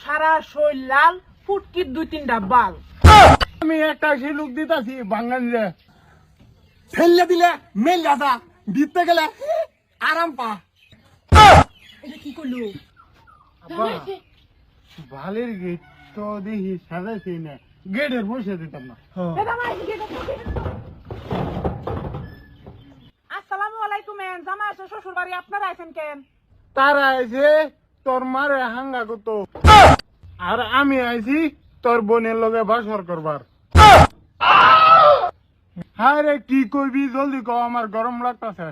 সারা শরীর লাল, ফুটকির 2-3টা বাল। আমি একটা শিলুক দিতাছি বাঙালিরে ফেললে দিলে মেল যাতা দিতে গেলে আরাম পা। এটা কি করলো? আব্বা, ভালের গেট তো দেখি সাজাইছি না, গেটের বসে দিতাম না। আসসালামু আলাইকুম। জামাই আছে শ্বশুর বাড়ি, আপনারা আছেন কেন? তারা আইছে তোর মারে হাঙ্গা করতো, আর আমি আইছি তোর বোনের লগে বাসর করবার। হ্যাঁ রে, কি করবি জলদি কও, আমার গরম লাগতাছে।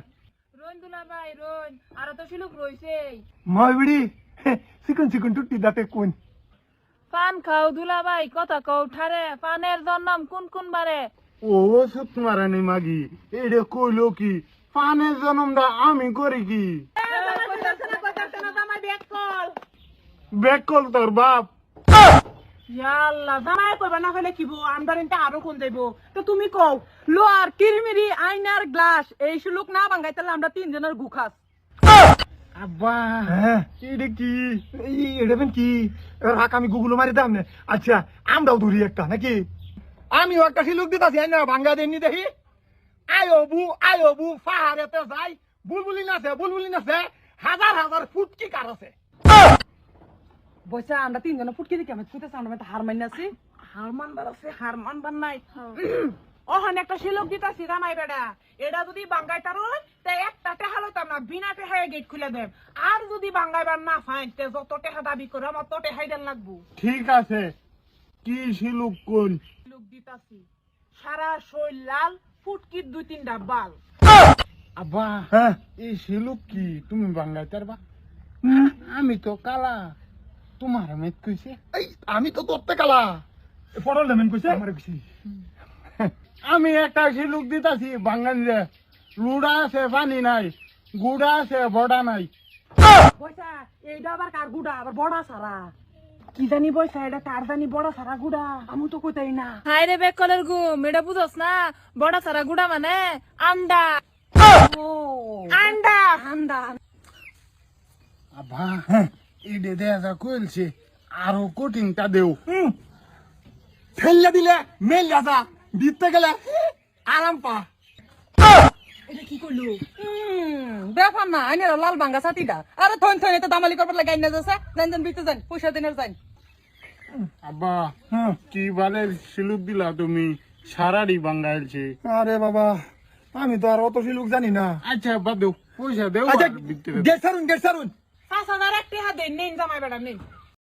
রোন দুলা ভাই রোন, আর তো শিলুক রইছে। মই বিড়ি চিকন চিকন টুটি দাঁতে কোন পান খাও দুলা ভাই, কথা কও ঠারে। পানের জন্ম কোন কোন বারে? ও সুত মারানি মাগি, এটা কইলো কি পানের জন্মটা আমি করি কি? বেকল তোর বাপ। ইয়াল্লাহ, জামাই কইবা না হলে কিবো, আমদারিনটা আরো কোন যাইবো। তো তুমি কও, লোয়ার কিরমিরি আইনার গ্লাস এই শিলুক না ভাঙাইতালে আমরা 3 জনের গুখাস। আব্বা এটা কি? এটা কি রাখ, আমি গুগল মারি দাম না। আচ্ছা আমরাও ধরি একটা নাকি? আমিও একটা শিলুক দিতাছি না, ভাঙ্গা দেননি দেখি। আয়ো বু পাহাড়েতে যাই, বুলবুলি নাচে, হাজার হাজার ফুটকি কার আছে। বইসা আমরা 3 জন ফুটকি দিকে আমি কুইতেছ, আমরা তো হার মাইনাছি। হার মানবার আছে, হার মানবার নাই। ওখানে একটা শিলুক দিতাছি জামাই বেড়া, এটা যদি বাঙ্গাইতার হয় তে একটা টেহা লইতাম না, বিনা টেহায় গেট খুলে দেব। আর যদি বাঙ্গাইবার না ফাইন তে যত টেহা দাবি করে আমার তত টেহাই দেন লাগবো। ঠিক আছে, কি শিলুক কোন? শিলুক দিতাছি সারা শরীর লাল, ফুটকির 2-3টা বাল। আব্বা এই শিলুক কি তুমি বাঙ্গাইতার বা? আমি তো কালা, তোমার মেত কইছে। আমি তো তোরতে কালা, পটল দেমেন কইছে আমার কইছি। আমি একটা শিলুক দিতাছি বাঙ্গালিরে, লুড়া আছে পানি নাই, গুড়া আছে বড়া নাই। বইসা এইটা আবার কার গুড়া, আবার বড়া সারা কি জানি। বইসা এটা কার জানি বড়া সারা গুড়া, আমি তো কইতাই না। হাই রে বেকলের গুম, এটা বুঝছ না? বড়া সারা গুড়া মানে আন্ডা। ও আন্ডা আন্ডা। আব্বা ইডে দেখা কইলছে, আরো কোটিংটা দেও। ফেললে দিলে মেল যাতা দিতে গেলে আরাম পা। এটা কি করলো? ব্যাপার না, আইনে লাল ভাঙ্গা ছাতিটা। আরে থন থন এটা দামালি করবার লাগে আইনা যাচ্ছে। জান বিতে যান, পয়সা দিনের যান। আব্বা কি বালের শিলুক দিলা তুমি, সারাড়ি বাঙ্গাইলছে। আরে বাবা, আমি তো আর অত শিলুক জানি না। আচ্ছা বাদ দেও, পয়সা দেও। গেট সারুন 5,000 একটা হাত দেন, নেন জামাই বেড়া নেন।